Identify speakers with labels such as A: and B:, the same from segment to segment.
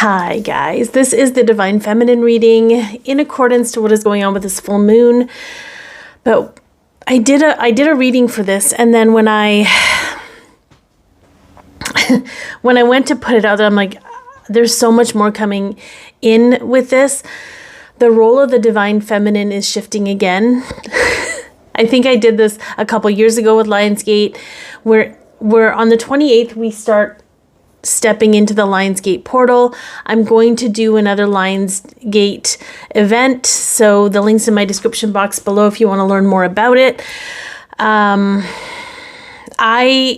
A: Hi guys, this is the Divine Feminine reading in accordance to what is going on with this full moon. But I did a reading for this, and then when I went to put it out there, I'm like, there's so much more coming in with this. The role of the Divine Feminine is shifting again. I think I did this a couple years ago with Lionsgate, where on the 28th we start stepping into the Lionsgate portal. I'm going to do another Lionsgate event, so the link's in my description box below if you want to learn more about it. I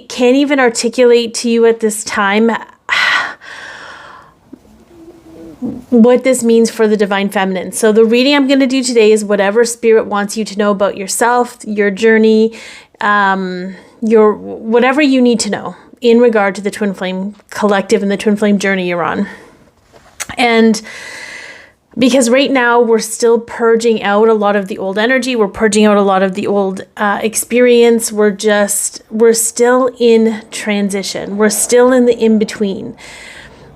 A: can't even articulate to you at this time what this means for the Divine Feminine. So the reading I'm going to do today is whatever Spirit wants you to know about yourself, your journey, your whatever you need to know in regard to the Twin Flame Collective and the Twin Flame journey you're on. And because right now we're still purging out a lot of the old energy, we're purging out a lot of the old experience, we're still in transition, we're still in the in-between.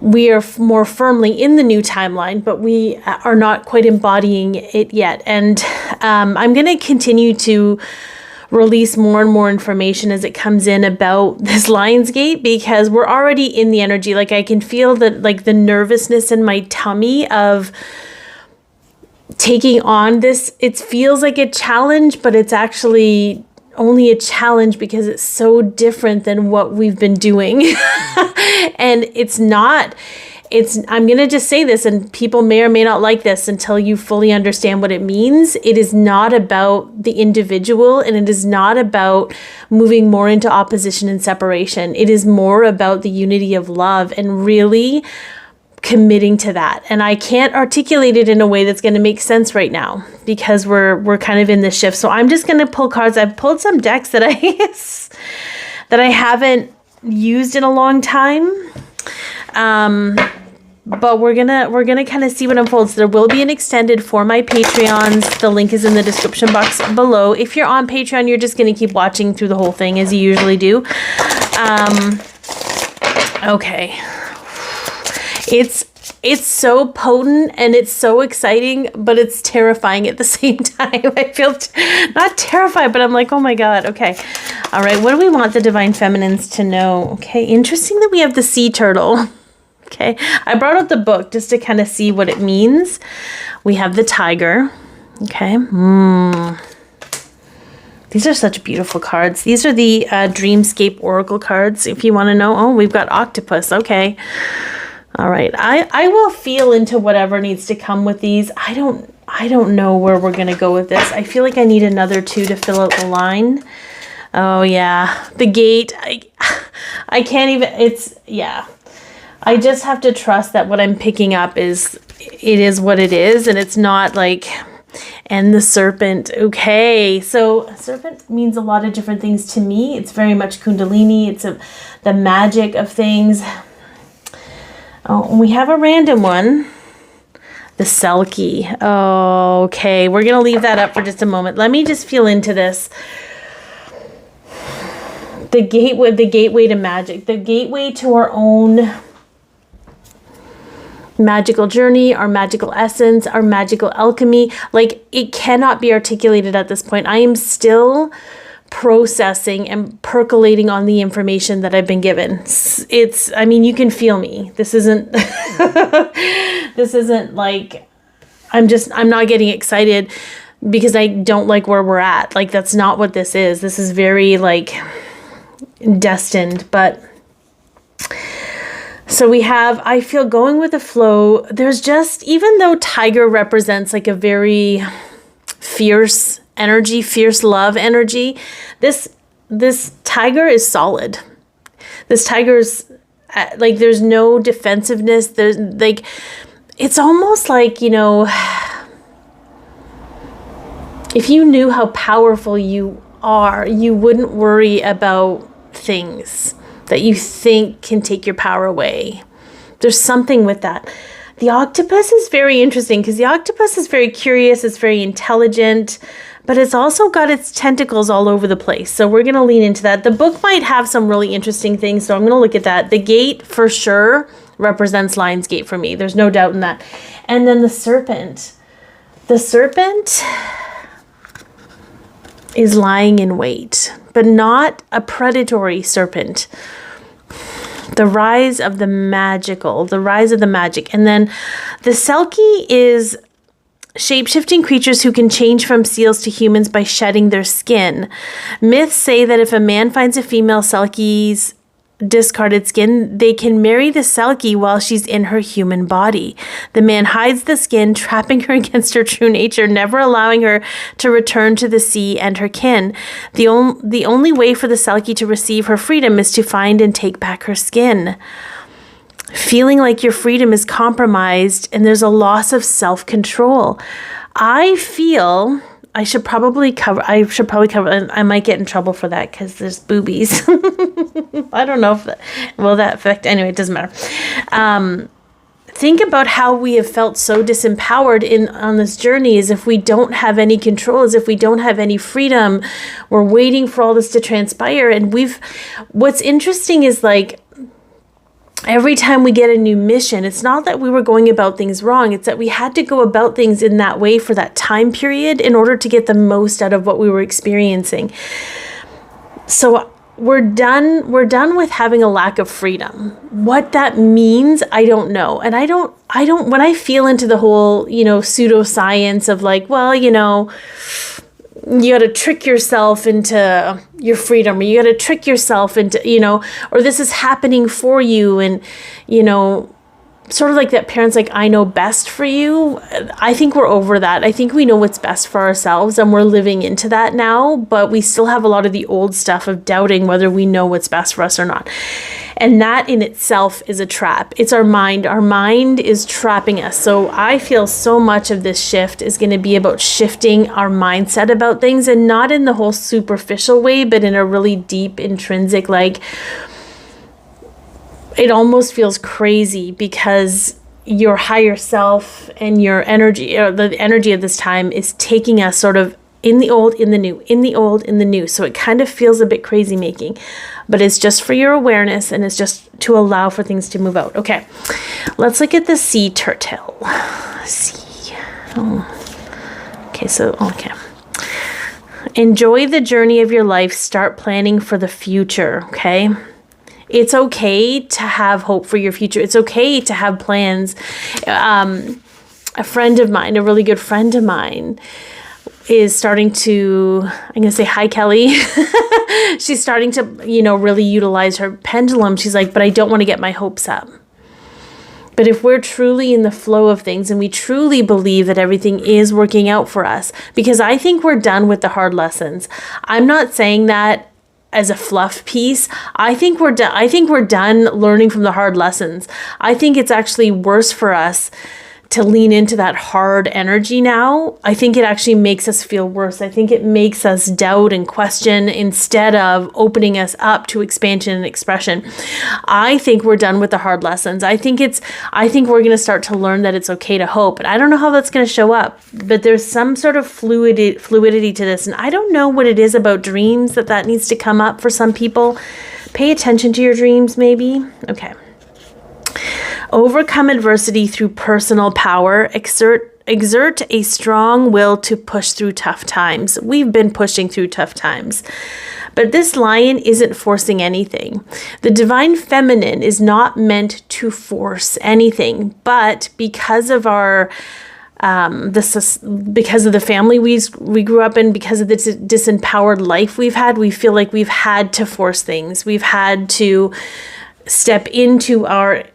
A: We are more firmly in the new timeline, but we are not quite embodying it yet. And I'm going to continue to release more and more information as it comes in about this Lionsgate, because we're already in the energy. Like, I can feel that, like, the nervousness in my tummy of taking on this. It feels like a challenge, but it's actually only a challenge because it's so different than what we've been doing. And I'm going to just say this, and people may or may not like this until you fully understand what it means. It is not about the individual, and it is not about moving more into opposition and separation. It is more about the unity of love and really committing to that. And I can't articulate it in a way that's going to make sense right now because we're kind of in this shift. So I'm just going to pull cards. I've pulled some decks that I haven't used in a long time. But we're gonna kind of see what unfolds. There will be an extended for my Patreons. The link is in the description box below. If you're on Patreon, you're just gonna keep watching through the whole thing as you usually do. Okay. It's so potent and it's so exciting, but it's terrifying at the same time. I feel not terrified, but I'm like, oh my God. Okay. All right. What do we want the Divine Feminines to know? Okay. Interesting that we have the sea turtle. Okay. I brought out the book just to kind of see what it means. We have the tiger. Okay. These are such beautiful cards. These are the Dreamscape Oracle cards, if you want to know. Oh, we've got octopus. Okay. All right. I will feel into whatever needs to come with these. I don't know where we're going to go with this. I feel like I need another 2 to fill out the line. Oh yeah. The gate. I can't even, yeah. I just have to trust that what I'm picking up is what it is, and it's not like, and the serpent. Okay. So serpent means a lot of different things to me. It's very much Kundalini. It's the magic of things. Oh, we have a random one. The Selkie. Oh, okay. We're going to leave that up for just a moment. Let me just feel into this. The gateway to magic. The gateway to our own magical journey, our magical essence, our magical alchemy. Like, it cannot be articulated at this point. I am still processing and percolating on the information that I've been given. I mean, you can feel me. This isn't like, I'm not getting excited because I don't like where we're at. Like, that's not what this is. This is very, like, destined. But so we have, I feel, going with the flow. There's just, even though tiger represents like a very fierce energy, fierce love energy, this tiger is solid. This tiger's like, there's no defensiveness. There's like, it's almost like, you know, if you knew how powerful you are, you wouldn't worry about things that you think can take your power away. There's something with that. The octopus is very interesting because the octopus is very curious. It's very intelligent, but it's also got its tentacles all over the place. So we're going to lean into that. The book might have some really interesting things, so I'm going to look at that. The gate, for sure, represents Lionsgate for me. There's no doubt in that. And then the serpent. The serpent is lying in wait, but not a predatory serpent. The rise of the magical, the rise of the magic. And then the Selkie is shape-shifting creatures who can change from seals to humans by shedding their skin. Myths say that if a man finds a female Selkie's discarded skin, they can marry the Selkie while she's in her human body. The man hides the skin, trapping her against her true nature, never allowing her to return to the sea and her kin. The only way for the Selkie to receive her freedom is to find and take back her skin. Feeling like your freedom is compromised and there's a loss of self-control. I feel I should probably cover, and I might get in trouble for that because there's boobies. I don't know if that, will that affect, anyway, it doesn't matter. Think about how we have felt so disempowered on this journey, as if we don't have any control, as if we don't have any freedom. We're waiting for all this to transpire. And what's interesting is like, every time we get a new mission, it's not that we were going about things wrong. It's that we had to go about things in that way for that time period in order to get the most out of what we were experiencing. So we're done with having a lack of freedom. What that means, I don't know. And I don't, when I feel into the whole, pseudoscience of like, well, you got to trick yourself into your freedom, or you got to trick yourself into, or this is happening for you. And, sort of like that parents like, I know best for you. I think we're over that. I think we know what's best for ourselves and we're living into that now, but we still have a lot of the old stuff of doubting whether we know what's best for us or not. And that in itself is a trap. It's our mind. Our mind is trapping us. So I feel so much of this shift is going to be about shifting our mindset about things, and not in the whole superficial way, but in a really deep, intrinsic, like, it almost feels crazy because your higher self and your energy, or the energy of this time, is taking us sort of in the old, in the new, in the old, in the new. So it kind of feels a bit crazy making, but it's just for your awareness, and it's just to allow for things to move out. Okay, let's look at the sea turtle. Sea. Oh. Okay. Enjoy the journey of your life. Start planning for the future. Okay. It's okay to have hope for your future. It's okay to have plans. A friend of mine, a really good friend of mine, is starting to, I'm going to say hi, Kelly. She's starting to, really utilize her pendulum. She's like, but I don't want to get my hopes up. But if we're truly in the flow of things and we truly believe that everything is working out for us, because I think we're done with the hard lessons. I'm not saying that as a fluff piece. I think we're done learning from the hard lessons. I think it's actually worse for us to lean into that hard energy now. I think it actually makes us feel worse. I think it makes us doubt and question instead of opening us up to expansion and expression. I think we're done with the hard lessons. I think we're going to start to learn that it's okay to hope. And I don't know how that's going to show up, but there's some sort of fluidity to this. And I don't know what it is about dreams that needs to come up for some people. Pay attention to your dreams, maybe. Okay. Overcome adversity through personal power. Exert a strong will to push through tough times. We've been pushing through tough times. But this lion isn't forcing anything. The divine feminine is not meant to force anything, but because of our because of the family we grew up in, because of the disempowered life we've had, we feel like we've had to force things. We've had to step into our,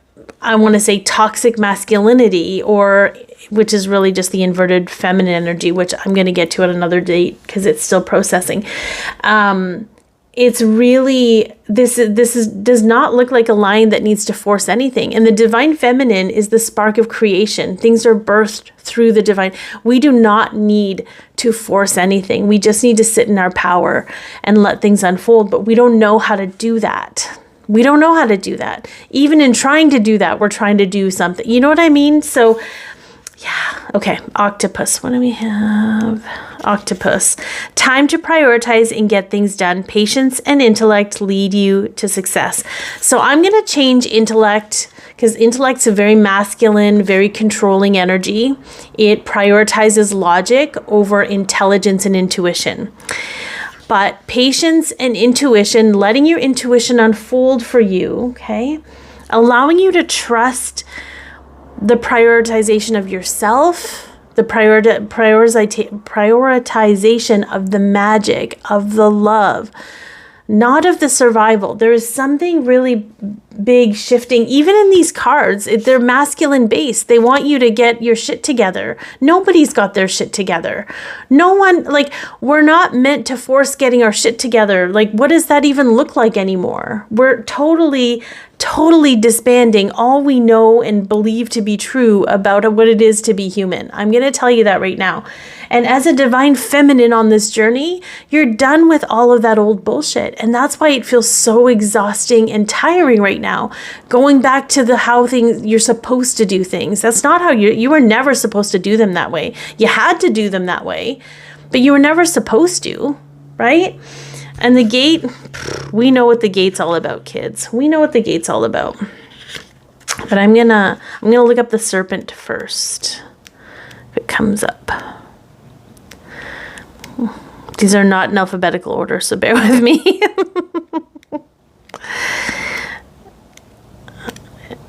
A: I want to say, toxic masculinity, which is really just the inverted feminine energy, which I'm going to get to at another date because it's still processing. It's really, this does not look like a lion that needs to force anything. And the divine feminine is the spark of creation. Things are birthed through the divine. We do not need to force anything. We just need to sit in our power and let things unfold. But we don't know how to do that. We don't know how to do that. Even in trying to do that, we're trying to do something. You know what I mean? So, yeah. Okay. Octopus. What do we have? Octopus. Time to prioritize and get things done. Patience and intellect lead you to success. So I'm going to change intellect because intellect's a very masculine, very controlling energy. It prioritizes logic over intelligence and intuition. But patience and intuition, letting your intuition unfold for you, okay? Allowing you to trust the prioritization of yourself, the prioritization of the magic, of the love, not of the survival. There is something really big shifting, even in these cards. They're masculine based. They want you to get your shit together. Nobody's got their shit together. No one, like, we're not meant to force getting our shit together. Like, what does that even look like anymore? We're totally disbanding all we know and believe to be true about what it is to be human. I'm going to tell you that right now. And as a divine feminine on this journey, you're done with all of that old bullshit. And that's why it feels so exhausting and tiring right now. Going back to how you're supposed to do things. That's not how you were never supposed to do them that way. You had to do them that way, but you were never supposed to, right? And the gate, we know what the gate's all about, kids. We know what the gate's all about. But I'm gonna look up the serpent first, if it comes up. These are not in alphabetical order, so bear with me.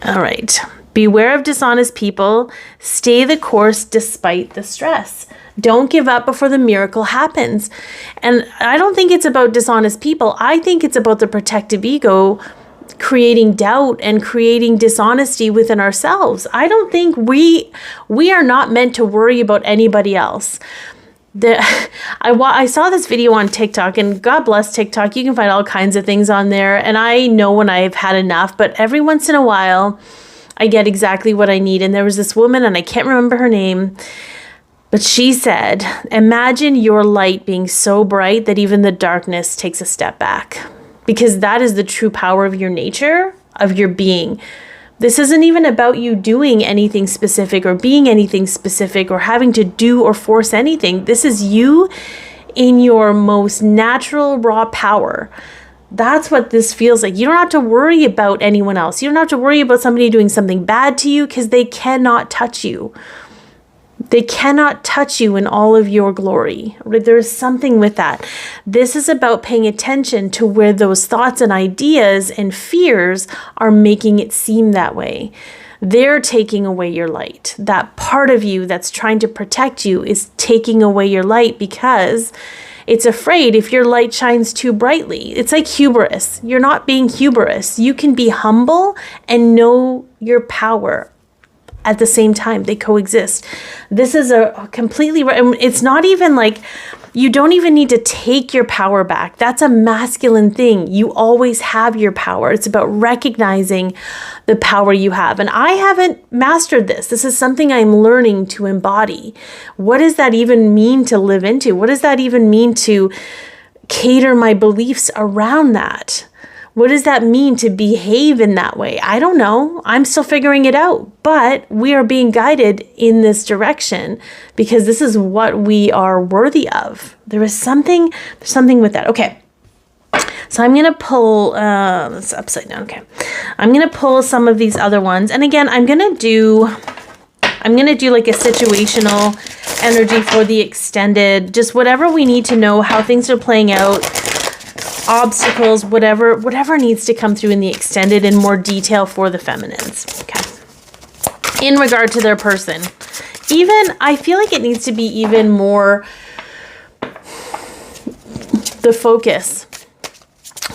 A: All right. Beware of dishonest people. Stay the course despite the stress. Don't give up before the miracle happens. And I don't think it's about dishonest people. I think it's about the protective ego creating doubt and creating dishonesty within ourselves. I don't think we are not meant to worry about anybody else. I saw this video on TikTok, and God bless TikTok. You can find all kinds of things on there. And I know when I've had enough, but every once in a while, I get exactly what I need. And there was this woman, and I can't remember her name, but she said, imagine your light being so bright that even the darkness takes a step back, because that is the true power of your nature, of your being. This isn't even about you doing anything specific or being anything specific or having to do or force anything. This is you in your most natural, raw power. That's what this feels like. You don't have to worry about anyone else. You don't have to worry about somebody doing something bad to you, because they cannot touch you. They cannot touch you in all of your glory. There is something with that. This is about paying attention to where those thoughts and ideas and fears are making it seem that way. They're taking away your light. That part of you that's trying to protect you is taking away your light because it's afraid if your light shines too brightly. It's like hubris. You're not being hubris. You can be humble and know your power. At the same time, they coexist. This is a completely, it's not even like, you don't even need to take your power back. That's a masculine thing. You always have your power. It's about recognizing the power you have. And I haven't mastered this. This is something I'm learning to embody. What does that even mean to live into? What does that even mean to cater my beliefs around that? What does that mean to behave in that way? I don't know. I'm still figuring it out, but we are being guided in this direction because this is what we are worthy of. There's something with that. Okay. So I'm going to pull, it's upside down. Okay. I'm going to pull some of these other ones. And again, I'm going to do like a situational energy for the extended, just whatever we need to know, how things are playing out, obstacles, whatever needs to come through in the extended in more detail for the feminines. Okay. In regard to their person, even, I feel like it needs to be even more the focus.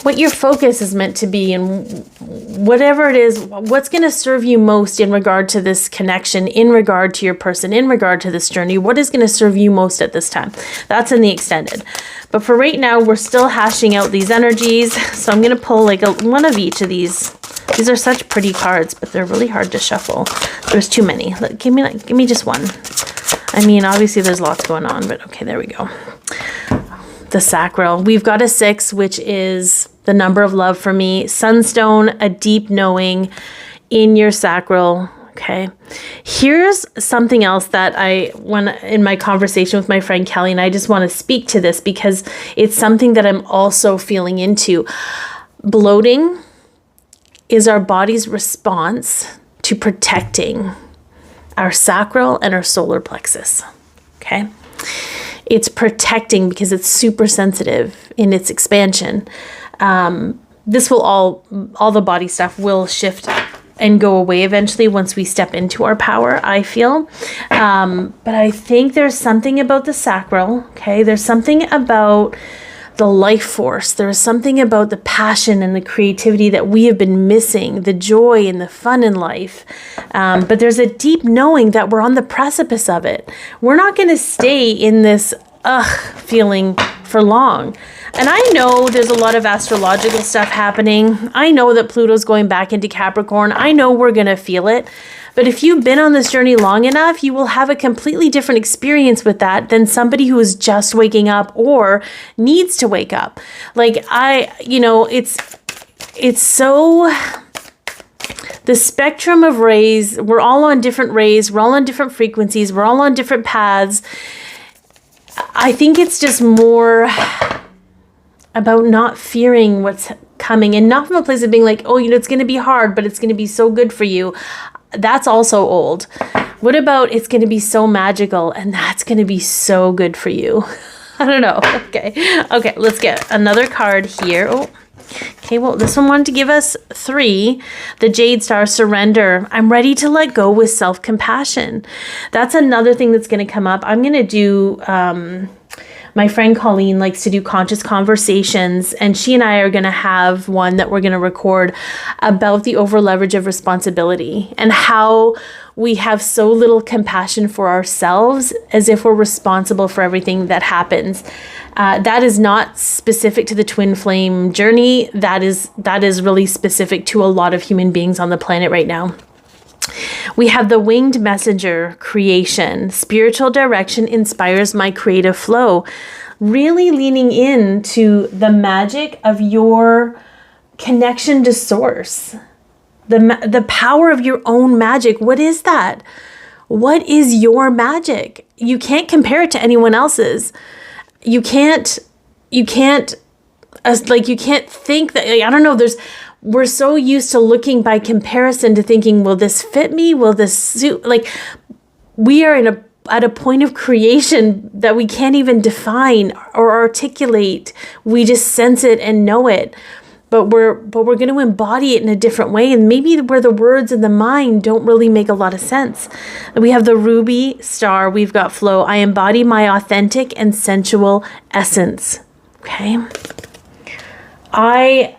A: What your focus is meant to be, and whatever it is, what's going to serve you most in regard to this connection, in regard to your person, in regard to this journey, what is going to serve you most at this time? That's in the extended. But for right now, we're still hashing out these energies. So I'm going to pull like one of each of these. These are such pretty cards, but they're really hard to shuffle. There's too many. Give me just one. I mean, obviously there's lots going on, but okay, there we go. The sacral. We've got a 6, which is the number of love for me. Sunstone, a deep knowing in your sacral. Okay. Here's something else that in my conversation with my friend Kelly, and I just want to speak to this because it's something that I'm also feeling into. Bloating is our body's response to protecting our sacral and our solar plexus. Okay. It's protecting because it's super sensitive in its expansion. This will all the body stuff will shift and go away eventually once we step into our power, I feel. But I think there's something about the sacral, okay? There's something about the life force. There's something about the passion and the creativity that we have been missing, the joy and the fun in life. But there's a deep knowing that we're on the precipice of it. We're not going to stay in this feeling for long. And I know there's a lot of astrological stuff happening. I know that Pluto's going back into Capricorn. I know we're going to feel it. But if you've been on this journey long enough, you will have a completely different experience with that than somebody who is just waking up or needs to wake up. Like it's so, the spectrum of rays, we're all on different rays, we're all on different frequencies, we're all on different paths. I think it's just more about not fearing what's coming, and not from a place of being like, oh, it's going to be hard, but it's going to be so good for you. That's also old. What about it's going to be so magical and that's going to be so good for you? I don't know. Okay, let's get another card here. Oh, okay, well, this one wanted to give us 3. The Jade Star, surrender. I'm ready to let go with self-compassion. That's another thing that's going to come up. I'm going to do, my friend Colleen likes to do conscious conversations, and she and I are going to have one that we're going to record about the over leverage of responsibility and how we have so little compassion for ourselves as if we're responsible for everything that happens. That is not specific to the twin flame journey. That is really specific to a lot of human beings on the planet right now. We have the winged messenger, creation. Spiritual direction inspires my creative flow. Really leaning into the magic of your connection to source. The power of your own magic. What is that? What is your magic? You can't compare it to anyone else's. You can't think that, I don't know, we're so used to looking by comparison to thinking, will this fit me? Will this suit? Like, we are at a point of creation that we can't even define or articulate. We just sense it and know it. But we're going to embody it in a different way. And maybe where the words in the mind don't really make a lot of sense. We have the ruby star. We've got flow. I embody my authentic and sensual essence. Okay. I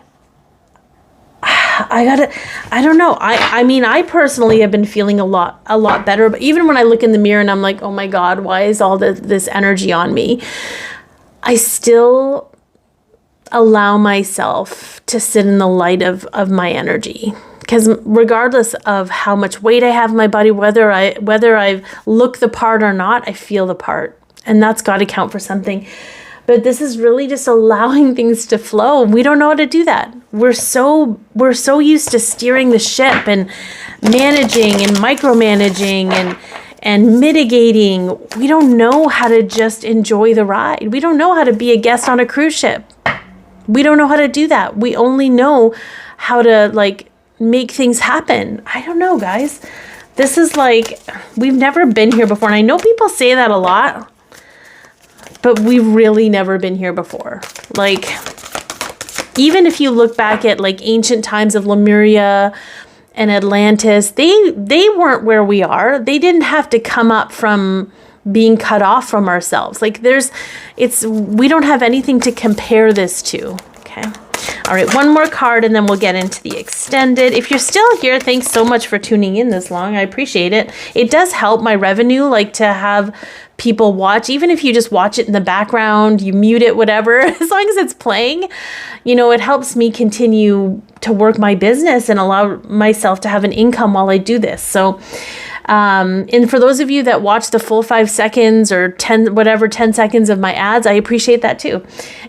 A: don't know. I mean, I personally have been feeling a lot better. But even when I look in the mirror and I'm like, oh my God, why is all this energy on me? I still allow myself to sit in the light of my energy. Because regardless of how much weight I have in my body, whether I look the part or not, I feel the part. And that's got to count for something. But this is really just allowing things to flow. We don't know how to do that. We're so used to steering the ship and managing and micromanaging and mitigating. We don't know how to just enjoy the ride. We don't know how to be a guest on a cruise ship. We don't know how to do that. We only know how to make things happen. I don't know, guys. This is we've never been here before. And I know people say that a lot, but we've really never been here before. Even if you look back at ancient times of Lemuria and Atlantis, they weren't where we are. They didn't have to come up from being cut off from ourselves. We don't have anything to compare this to. Okay. All right, one more card and then we'll get into the extended. If you're still here, thanks so much for tuning in this long. I appreciate it. It does help my revenue, to have people watch, even if you just watch it in the background, you mute it, whatever, as long as it's playing, it helps me continue to work my business and allow myself to have an income while I do this. So, and for those of you that watch the full 5 seconds or 10 seconds of my ads, I appreciate that too.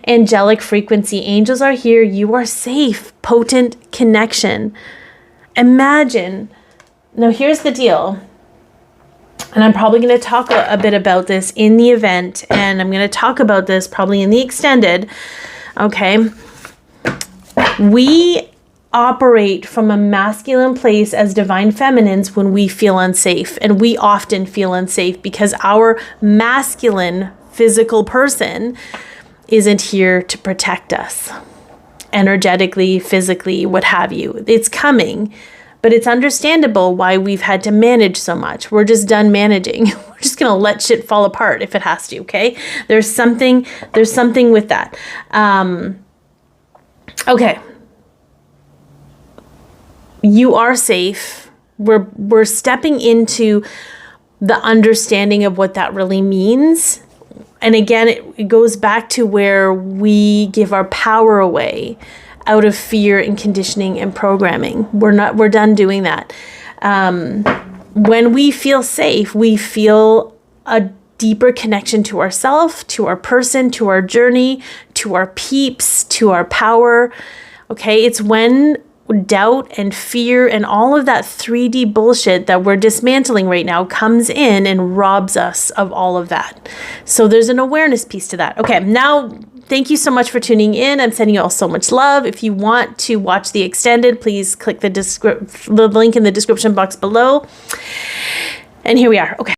A: Angelic frequency. Angels are here. You are safe. Potent connection. Imagine. Now here's the deal. And I'm probably going to talk a bit about this in the event. And I'm going to talk about this probably in the extended. Okay. We operate from a masculine place as divine feminines when we feel unsafe. And we often feel unsafe because our masculine physical person isn't here to protect us energetically, physically, what have you. It's coming, but it's understandable why we've had to manage so much. We're just done managing. We're just going to let shit fall apart if it has to, okay? There's something with that. Okay. You are safe. We're stepping into the understanding of what that really means. And again, it goes back to where we give our power away out of fear and conditioning and programming. We're done doing that. When we feel safe, we feel a deeper connection to ourself, to our person, to our journey, to our peeps, to our power. Okay, it's when doubt and fear and all of that 3D bullshit that we're dismantling right now comes in and robs us of all of that. So there's an awareness piece to that. Okay, now thank you so much for tuning in. I'm sending you all so much love. If you want to watch the extended, please click the link in the description box below. And here we are. Okay.